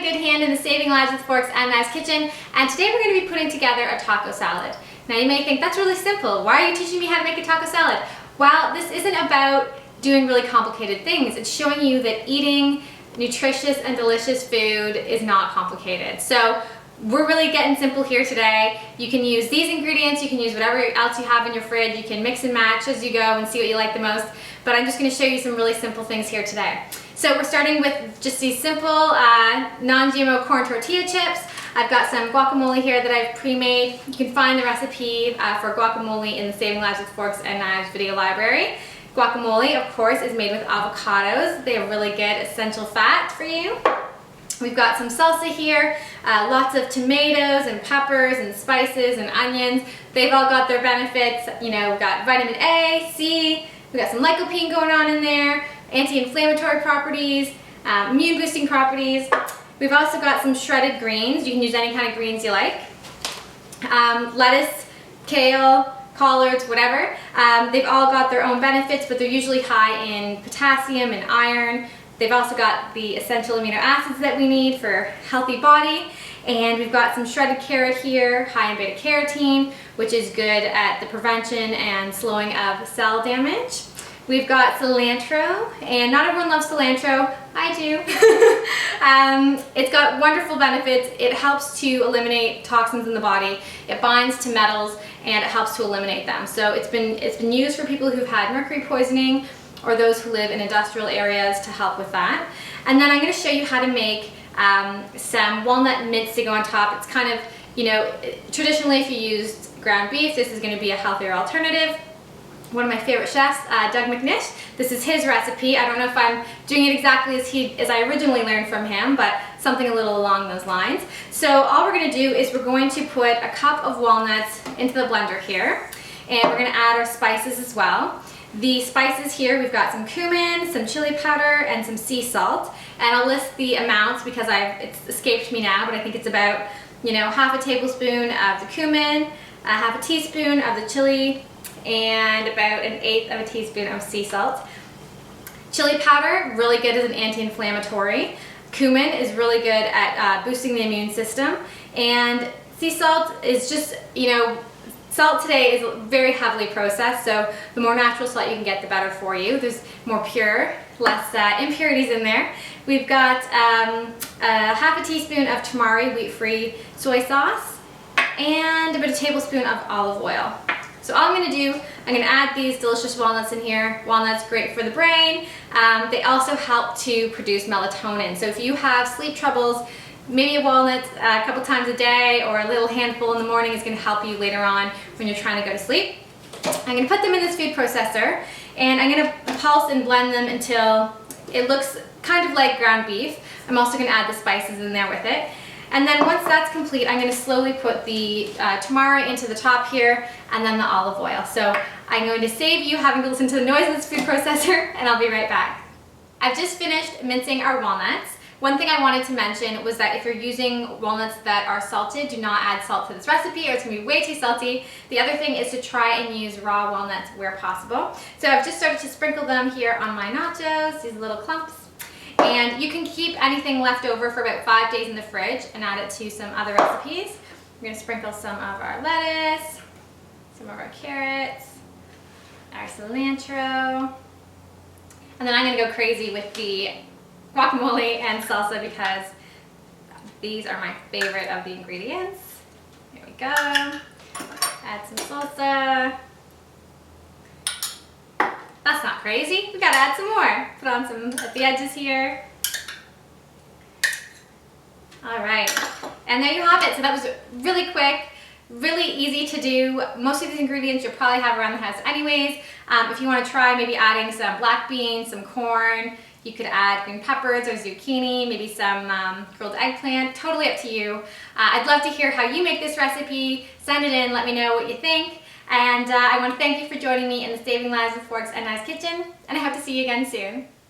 Jenna Goodhand in the Saving Lives with Forks and Knives kitchen, and today we're going to be putting together a taco salad. Now you may think, that's really simple. Why are you teaching me how to make a taco salad? Well, this isn't about doing really complicated things. It's showing you that eating nutritious and delicious food is not complicated. So we're really getting simple here today. You can use these ingredients, you can use whatever else you have in your fridge, you can mix and match as you go and see what you like the most, but I'm just going to show you some really simple things here today. So we're starting with just these simple non-GMO corn tortilla chips. I've got some guacamole here that I've pre-made. You can find the recipe for guacamole in the Saving Lives with Forks and Knives video library. Guacamole, of course, is made with avocados. They have really good essential fat for you. We've got some salsa here, lots of tomatoes and peppers and spices and onions. They've all got their benefits. You know, we've got vitamin A, C, we've got some lycopene going on in there, anti-inflammatory properties, immune boosting properties. We've also got some shredded greens. You can use any kind of greens you like. Lettuce, kale, collards, whatever. They've all got their own benefits, but they're usually high in potassium and iron. They've also got the essential amino acids that we need for a healthy body. And we've got some shredded carrot here, high in beta carotene, which is good at the prevention and slowing of cell damage. We've got cilantro, and not everyone loves cilantro. I do. It's got wonderful benefits. It helps to eliminate toxins in the body. It binds to metals and it helps to eliminate them. So it's been used for people who've had mercury poisoning or those who live in industrial areas to help with that. And then I'm going to show you how to make some walnut mince to go on top. It's kind of, you know, traditionally if you used ground beef, this is going to be a healthier alternative. One of my favorite chefs, Doug McNish, this is his recipe. I don't know if I'm doing it exactly as I originally learned from him, but something a little along those lines. So all we're going to do is we're going to put a cup of walnuts into the blender here, and we're going to add our spices as well. The spices here, we've got some cumin, some chili powder, and some sea salt. And I'll list the amounts because it's escaped me now, but I think it's about, you know, half a tablespoon of the cumin, half a teaspoon of the chili, and about 1/8 of a teaspoon of sea salt. Chili powder, really good as an anti-inflammatory. Cumin is really good at boosting the immune system. And sea salt is just, you know, salt today is very heavily processed, so the more natural salt you can get, the better for you. There's more pure, less impurities in there. We've got half a teaspoon of tamari wheat-free soy sauce and about a tablespoon of olive oil. So all I'm going to do, I'm going to add these delicious walnuts in here. Walnuts, great for the brain. They also help to produce melatonin. So if you have sleep troubles, maybe a walnut a couple times a day or a little handful in the morning is going to help you later on when you're trying to go to sleep. I'm going to put them in this food processor, and I'm going to pulse and blend them until it looks kind of like ground beef. I'm also going to add the spices in there with it. And then once that's complete, I'm going to slowly put the tamari into the top here and then the olive oil. So I'm going to save you having to listen to the noise of this food processor, and I'll be right back. I've just finished mincing our walnuts. One thing I wanted to mention was that if you're using walnuts that are salted, do not add salt to this recipe or it's going to be way too salty. The other thing is to try and use raw walnuts where possible. So I've just started to sprinkle them here on my nachos, these little clumps. And you can keep anything left over for about 5 days in the fridge and add it to some other recipes. We're going to sprinkle some of our lettuce, some of our carrots, our cilantro, and then I'm going to go crazy with the guacamole and salsa because these are my favorite of the ingredients. Here we go. Add some salsa. That's not crazy. We gotta add some more. Put on some at the edges here. All right, and there you have it. So that was really quick, really easy to do. Most of these ingredients you'll probably have around the house anyways. If you want to try maybe adding some black beans, some corn, you could add green peppers or zucchini, maybe some grilled eggplant, totally up to you. I'd love to hear how you make this recipe. Send it in, let me know what you think. And I want to thank you for joining me in the Saving Lives with Forks and Knives kitchen, and I hope to see you again soon.